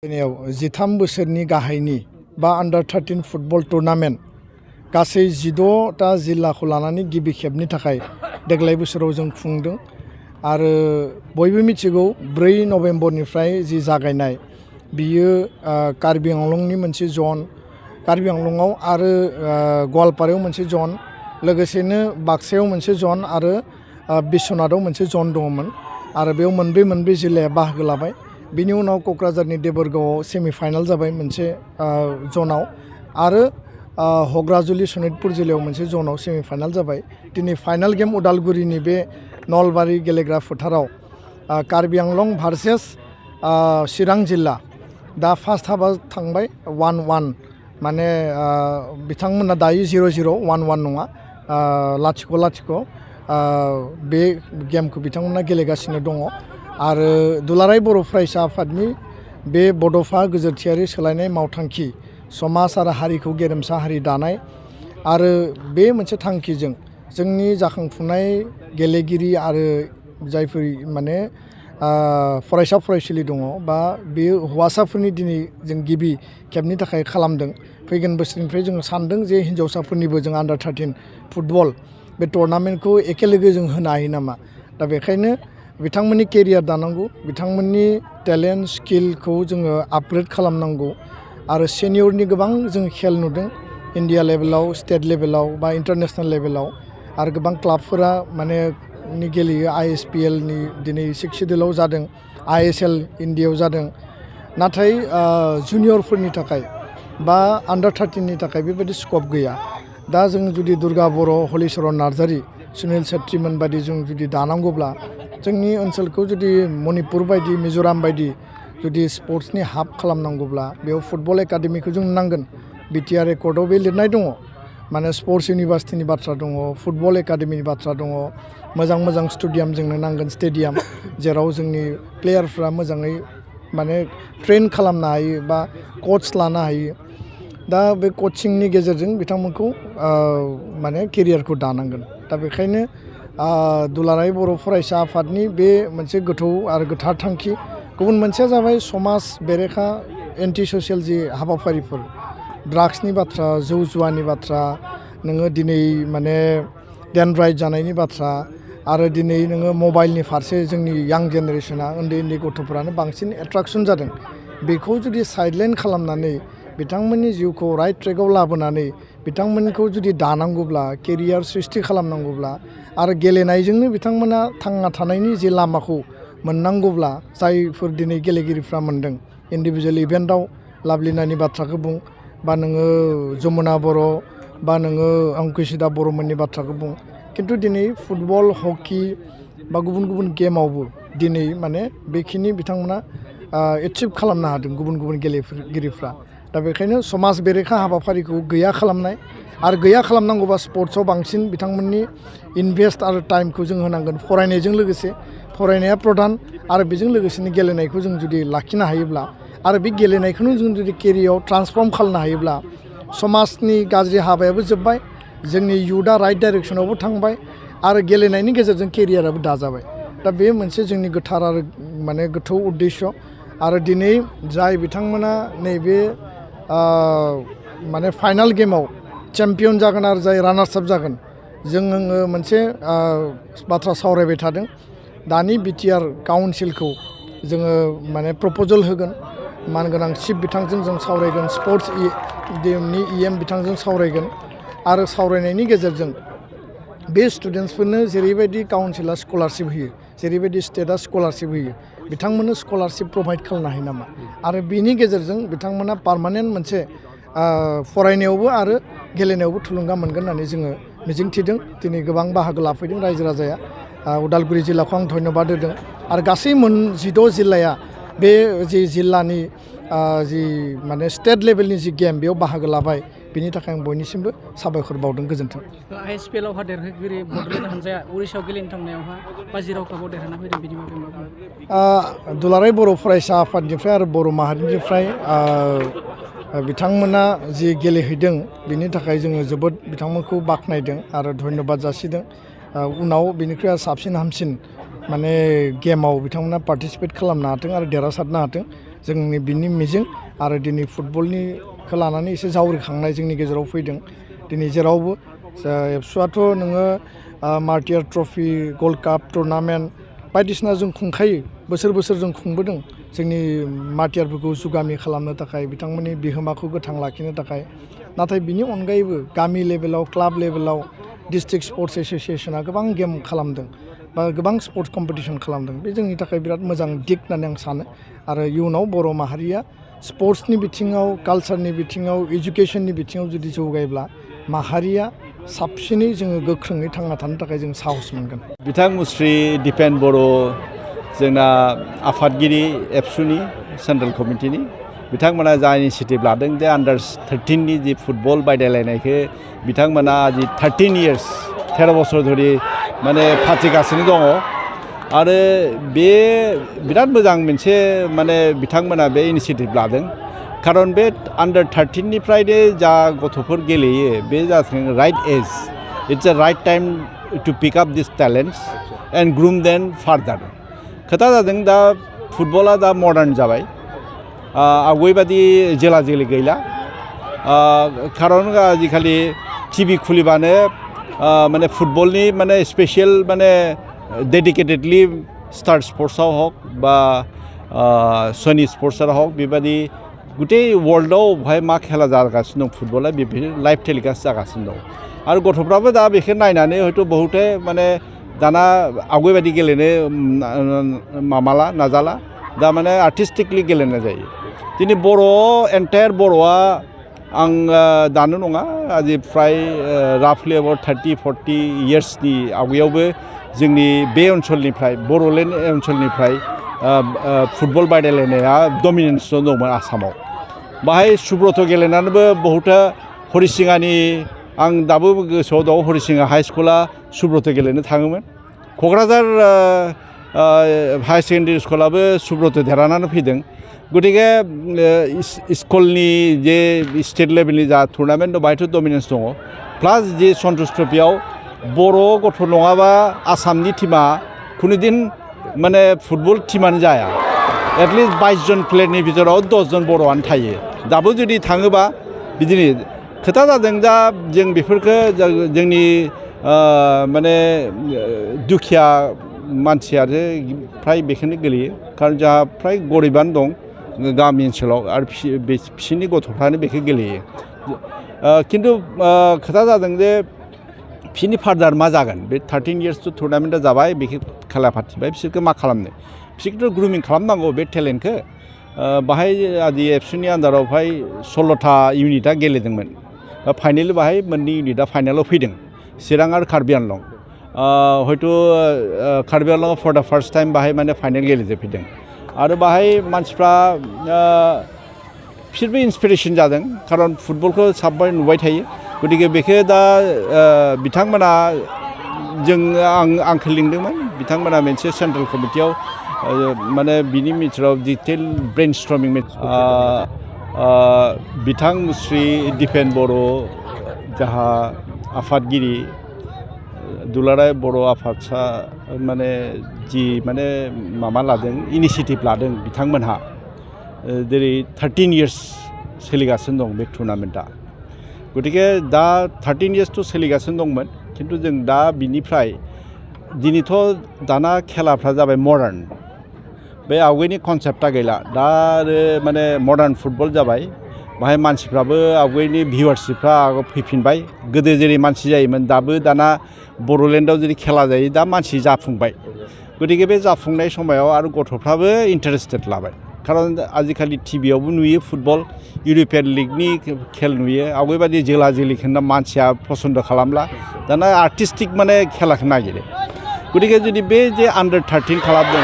13 बोसोरनि गाहायनि बा अंडर 13 फुटबल टुर्नामेंट गासै 16टा जिल्लाखौ लानानै गिबि खेबनि थाखाय देग्लाय बोसोराव जों खुंदों आरो बयबो मिथिगौ 4 नभेम्बरनिफ्राय जि जागायनाय बियो कार्बि आंलंनि मोनसे जन कार्बि आंलंआव आरो गवालपारायाव मोनसे जन लोगोसेनो बाक्सायाव मोनसे जन आरो बिश्वनाथाव मोनसे जन दङमोन आरो बेयाव मोनब्रै जिल्लाया बाहागो लाबाय बिनि उनाव क'क्राझारनि देबोरगावआव सेमिफाइनाल जाबाय मोनसे जनाव आरो हग्राजुलि सनितपुर जिल्लायाव मोनसे जनाव सेमिफाइनाल जाबाय दिनै फाइनाल गेम उदालगुरिनि बे नलबारि गेलेग्रा फोथाराव कार्बि आंलं भार्सेस चिरां जिल्ला दा फार्स्ट हाफआ थांबाय 1-1 माने बिथांमोना दायो 0-0 1-1 नङा 0-0 बे गेमखौ बिथांमोना गेलेगासिनो दङ आरो दुलाराय बर' फरायसा आफादनि बे बड'फा गोजोरथियारि सोलायनाय मावथांखि समाज आरो हारिखौ गेरेमसा हारि दानाय आरो बे मोनसे थांखिजों जोंनि जाखांफुनाय गेलेगिरि आरो जायफोर माने फरायसा फरायसुलि दङ बा बे हौवासाफोरनि दिनै जों गिबि खेबनि थाखाय खालामदों फैगोन बोसोरनिफ्राय जों सानदों जे हिन्जावसाफोरनिबो जों अंडर 13 फुटबल बे टुर्नामेन्टखौ एखेलोगो जों होनो हायो नामा दा बेखायनो बिथांमोननि केरियार दानांगौ बिथांमोननि टेलेन्ट स्किलखौ जोङो आपग्रेड खालामनांगौ आरो सेनियरनि गोबां जों खेल नुदों इन्डिया लेभेलाव स्टेट लेभेलाव बा इन्टारनेशनेल लेभेलाव आरो गोबां क्लाबफोरा माने गेलेयो ISPL नि दिनै 6 सिडुलाव जादों ISL इन्डियायाव जादों नाथाय जुनियरफोरनि थाखाय बा अंडर 13 नि थाखाय बेबायदि स्कप गैया दा जों जुदि दुर्गा बर' हलिचरन नार्जारी सुनिल छेत्रीमोन बायदि जों जुदि दानांगौब्ला जोंनि ओनसोलखौ जुदि मणिपुर बायदि मिज'राम बायदि जुदि स्पर्ट्सनि हाब खालामनांगौब्ला बेयाव फुटबल एकाडेमिखौ जों नांगोन BTR रेकर्डआव बे लिरनाय दङ माने स्पर्ट्स इउनिभार्सिटिनि बाथ्रा दङ फुटबल एकाडेमिनि बाथ्रा दङ मोजां स्टेडियाम जोंनो नांगोन स्टेडियाम जेराव जोंनि प्लेयारफ्रा मोजाङै माने ट्रेन खालामनो हायो बा कच लानो हायो दा बे कचिंनि गेजेरजों बिथांमोनखौ माने केरियारखौ दानांगोन दा बेखायनो दुलाराय बर' फरायसा आफादनि बे मोनसे गोथौ आरो गोथार थांखि गुबुन मोनसेया जाबाय समाज बेरेखा एन्टि ससियेल जि हाबाफारिफोर ड्राग्सनि बाथ्रा जौ जुवानि बाथ्रा नोङो दिनै माने डेनड्राइट जानायनि बाथ्रा आरो दिनै नोङो मबाइलनि फारसे जोंनि यां जेनेरेसना उन्दै गथ'फोरानो बांसिन एट्राकसन जादों बेखौ जुदि साइडलाइन खालामनानै बिथांमोननि जिउखौ राइट ट्रेकआव लाबोनानै बिथांमोनखौ जुदि दानांगौब्ला केरियार सृष्टि खालामनांगौब्ला आरो गेलेनायजोंनो बिथांमोना थांना थानायनि जे लामाखौ मोननांगौब्ला जायफोर दिनै गेलेगिरिफ्रा मोनदों इन्डिभिजुवेल इभेन्टआव लाभलिनानि बाथ्राखौ बुं बा नोङो जमुना बर' बा नोङो अंकुसिता बर'मोननि बाथ्राखौ बुं खिन्थु दिनै फुटबल हकि बा गुबुन गेमावबो दिनै माने बेखिनि बिथांमोना एचिभ खालामनो हादों गुबुन गेलेगिरिफ्रा दा बेखायनो समाज बेरेखा हाबाफारिखौ गैया खालामनाय आरो गैया खालामनांगौबा स्पर्ट्सआव बांसिन बिथांमोननि इनभेस्ट आरो टाइमखौ जों होनांगोन फरायनायजों लोगोसे फरायनाया प्रधान आरो बेजों लोगोसेनो गेलेनायखौ जों जुदि लाखिनो हायोब्ला आरो बे गेलेनायखौनो जों जुदि केरियाराव ट्रान्सफर्म खालामनो हायोब्ला समाजनि गाज्रि हाबायाबो जोब्बाय जोंनि युथआ राइट डाइरेक्सनावबो थांबाय आरो गेलेनायनि गेजेरजों केरियाराबो दाजाबाय दा बे मोनसे जोंनि गोथार आरो माने गोथौ उद्देश्य आरो दिनै जाय बिथांमोना नैबे माने फाइनाल गेमाव चेम्पियन जागोन आरो जाय रानार्स आप जागोन जोङो मोनसे बाथ्रा सावरायबाय थादों दानि BTR काउन्सिलखौ जोङो माने प्रप'जल होगोन मानगोनां चिफ बिथांजों जों सावरायगोन स्पर्ट्स नि EM बिथांजों सावरायगोन आरो सावरायनायनि गेजेरजों बे स्टुडेन्टसफोरनो जेरैबायदि काउन्सिला स्कलारशिप होयो जेरैबायदि स्टेटआ स्कलारशिप होयो बिथांमोननो स्कलारशिप प्रभाइड खालामनो हायो नामा आरो बिनि गेजेरजों बिथांमोना पार्मानेन्ट मोनसे फरायनायावबो आरो गेलेनायावबो थुलुंगा मोनगोन होननानै जोङो मिजिंथिदों दिनै गोबां बाहागो लाफैदों रायजो राजाया उदालगुरि जिल्लाखौ आं धन्यबाद होदों आरो गासै 16 जिल्लाया बे जि जिल्लानि जि माने स्टेट लेभेलनि जि गेम बेयाव बाहागो लाबाय बिनि थाखाय आं बयनिसिमबो साबायखर बावदों गोजोन्थों ISPL आव देरहागिरि बड'लेण्ड हानजाया उरिष्याव गेलेनो थांनायावहा बाजिराव कापआव देरहाना फैदों बिनि बागै दुलाराय बर' फरायसा आफादनिफ्राय आरो बर' माहारिनिफ्राय बिथांमोना जि गेलेहैदों बिनि थाखाय जोङो जोबोद बिथांमोनखौ बाख्नायदों आरो धन्यबाद जासिदों उनाव बिनिख्रुइ साबसिन हामसिन माने गेमाव बिथांमोना पार्टिसिपेट खालामनो हाथों आरो देरहासारनो हाथों जोंनि बिनि मिजिं आरो दिनै फुटबलनिखौ लानानै एसे जावरिखांनाय जोंनि गेजेराव फैदों दिनै जेरावबो एबसुआथ' नोङो मार्टियार ट्रफि गल्ड काप टुर्नामेन्ट बायदिसिना जों खुंखायो बोसोर जों खुंबोदों जोंनि मार्टियारफोरखौ जुगामि खालामनो थाखाय बिथांमोननि बिहोमाखौ गोथां लाखिनो थाखाय नाथाय बिनि अनगायैबो गामि लेभेलाव क्लाब लेभेलाव डिस्ट्रिक्ट स्पर्ट्स एस'सियेसना गोबां गेम खालामदों बा गोबां स्पर्ट्स कम्पिटिसन खालामदों बे जोंनि थाखाय बिराद मोजां दिग होननानै आं सानो आरो इयुनाव बर' माहारिया स्पर्ट्सनि बिथिङाव कालसारनि बिथिङाव इडुकेसननि बिथिङाव जुदि जौगायोब्ला माहारिया साबसिनै जोङो गोख्रोङै थांना थानो थाखाय जों साहस मोनगोन बिथां मुस्रि दिपेन बर' जोंना आफादगिरि एबसुनि सेन्ट्रेल कमिटिनि बिथांमोना जा इनिसिएटिभ लादों जे आन्डार 13 नि जि फुटबल बादायलायनायखौ बिथांमोना जि 13 इयार्स 13 बोसोर धरि माने फाथिगासिनो दङ आरो बे बिराद मोजां मोनसे माने बिथांमोना बे इनिसिएटिभ लादों खारन बे आन्डार 13 निफ्रायनो जा गथ'फोर गेलेयो बे जाथों right as it's a right time to pick up this talents and groom them further खोथा जादों दा फुटबला दा मडार्न जाबाय आवगायबादि जेला जेलि गैला खारन आजिखालि टिभि खुलिबानो माने फुटबलनि माने स्पेसियेल माने डेडिकेटेडलि स्टार स्पर्ट्सआव हक बा सनि स्पर्ट्सआव हक बेबायदि गुटे वर्ल्डआव बेवहाय मा खेला जागासिनो दं फुटबला बेफोर लाइभ टेलिकास्ट जागासिनो दं आरो गथ'फ्राबो दा बेखौ नायनानै हयथ' बहुते माने दाना आवगायबायदि गेलेनो माबाला नाजाला दा माने आर्टिस्टिकलि गेलेनाय जायो दिनै बर' एन्टायार बर'आ आं दानो नङा आजि फ्राय राफलि एबाउट 30-40 इयार्सनि आवगायावबो जोंनि बे ओनसोलनिफ्राय बर'लेण्ड ओनसोलनिफ्राय फुटबल बादायलायनाया डमिनेन्स दंमोन आसामाव बाहाय सुब्रत गेलेनानैबो बहुता हरिसिङानि आं दाबो गोसोआव दं हरिसिङा हाइ स्कुला सुब्रत गेलेनो थाङोमोन क'क्राझार हायार सेकेन्डारि स्कुलाबो सुब्रत देरहानानै फैदों गतिके स्कुलनि जे स्टेट लेभेलनि जा टुर्नामेन्ट दं बाहायथ' डमिनेन्स दङ प्लास जे सन्तोष ट्रफियाव बर' गथ' नङाबा आसामनि टिमा खुनुदिन माने फुटबल टिमानो जाया एटलिस्ट 22 जन प्लेयारनि बिथोराव 10 जन बर'आनो थायो दाबो जुदि थाङोबा बिदिनो खोथा जादों दा जों बेफोरखौ जोंनि माने दुखिया मानसियासो फ्राय बेखौनो गेलेयो खारन जोंहा फ्राय गरिबानो दं गामि ओनसोलाव आरो बिसोरनि गथ'फ्रानो बेखौ गेलेयो खिन्थु खोथा जादों जे बिसोरनि फार्दार मा जागोन बे 13 इयार्स टुर्नामेन्टआ जाबाय बेखौ खेला फाथिबाय बिसोरखौ मा खालामनो बिसोरखौथ' ग्रुमिं खालामनांगौ बे टेलेन्टखौ बाहाय आदि एबसुनि आन्दारावहाय 16था इउनिटआ गेलेदोंमोन फाइनेल बाहाय मोननै इउनिटआ फाइनेलाव फैदों चिरां आरो कार्बि आंलं हयथ' कार्बि आंलंआव फर दा फार्स्ट टाइम बाहाय माने फाइनेल गेलेजोबफैदों आरो बाहाय मानसिफ्रा बिसोरबो इन्सपिरेसन जादों खारन फुटबलखौ साबबाय नुबाय थायो गतिके बेखौ दा बिथांमोना आंखौ लिंदोंमोन बिथांमोना मोनसे सेन्ट्रेल कमिटियाव माने बिनि मिथिराव डिटेल ब्रेन स्ट्रमिं बिथां मुस्रि दिपेन बर' जाहा आफादगिरि दुलाराय बर' आफादसा माने जि माने माबा लादों इनिसिएटिभ लादों बिथांमोनहा जेरै 13 इयार्स सोलिगासिनो दं बे टुर्नामेन्टआ गतिके दा 13 इयार्सथ' सोलिगासिनो दंमोन खिन्थु जों दा बिनिफ्राय दिनैथ' दाना खेलाफ्रा जाबाय मडार्न बे आवगायनि कनसेप्टआ गैला दा आरो माने मडार्न फुटबल जाबाय बाहाय मानसिफ्राबो आवगायनि भिउवारशिपफ्रा फैफिनबाय गोदो जेरै मानसि जायोमोन दाबो दाना बर'लेण्डआव जेरै खेला जायो दा मानसि जाफुंबाय गतिके बे जाफुंनाय समाव आरो गथ'फ्राबो इन्टारेस्टेड लाबाय खारन आजिखालि टिभियावबो नुयो फुटबल इउर'पियान लिगनि खेल नुयो आवगायबादि जोला जोलिखौनो मानसिया पसन्द खालामला दाना आर्टिस्टिक माने खेलाखौ नागिरो गतिके जुदि बे जे आन्डार 13 खालामदों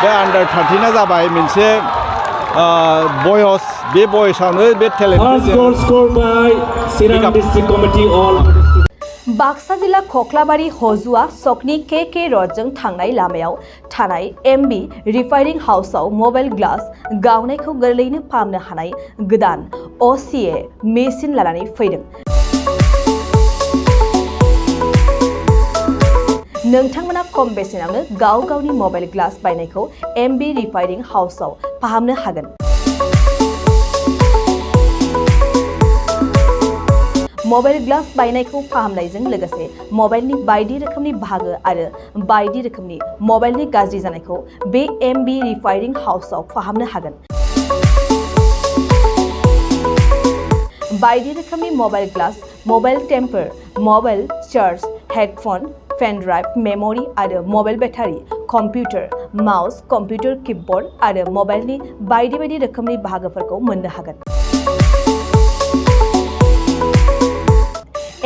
बे आन्डार 13आ जाबाय मोनसे बयस बे बयसावनो बे टेलेन्ट बाक्सा जिल्ला खख्लाबारि हजुआ सकनि के रडजों थांनाय लामायाव थानाय एमबि रिफाइनिं हाउसआव मबाइल ग्लास गावनायखौ गोरलैयैनो फाहामनो हानाय गोदान OCA मेसिन लानानै फैदों। नोंथांमोना खम बेसेनावनो गाव गावनि मबाइल ग्लास बायनायखौ MB रिफाइरिं हाउसआव फाहामनो हागोन। मबाइल ग्लास बायनायखौ फाहामनायजों लोगोसे मबाइलनि बायदि रोखोमनि बाहागो आरो बायदि रोखोमनि मबाइलनि गाज्रि जानायखौ बे MB रिफाइरिं हाउसआव फाहामनो हागोन। बायदि रोखोमनि mobile glass, mobile temper, mobile charge, headphone, pen drive, memory आरो mobile battery, computer, mouse, computer keyboard आरो मबाइलनि बायदि बायदि रोखोमनि बाहागोफोरखौ मोननो हागोन।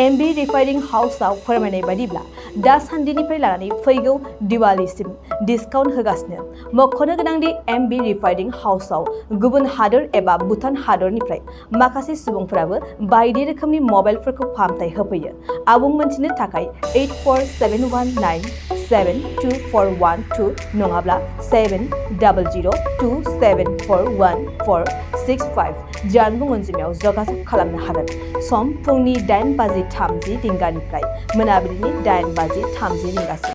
MB रिफाइरिं हाउसआव फोरमायनाय बायदिब्ला दासान्दिनिफ्राय लानानै फैगौ दिवालीसिम डिसकाउन्ट होगासिनो। मख'नो गोनांदि MB रिफाइरिं हाउसआव गुबुन हादोर एबा भुटान हादरनिफ्राय माखासे सुबुंफोराबो बायदि रोखोमनि मबाइलफोरखौ फाहामथाय होफैयो। आबुं मोनथिनो थाखाय 8471972412 नङाब्ला 7002741465 जानबुं अनजिमायाव जगाजग खालामनो हागोन। सम फुंनि 8:30 रिंगानिफ्राय मोनाबिलिनि 8:30 रिंगासिम।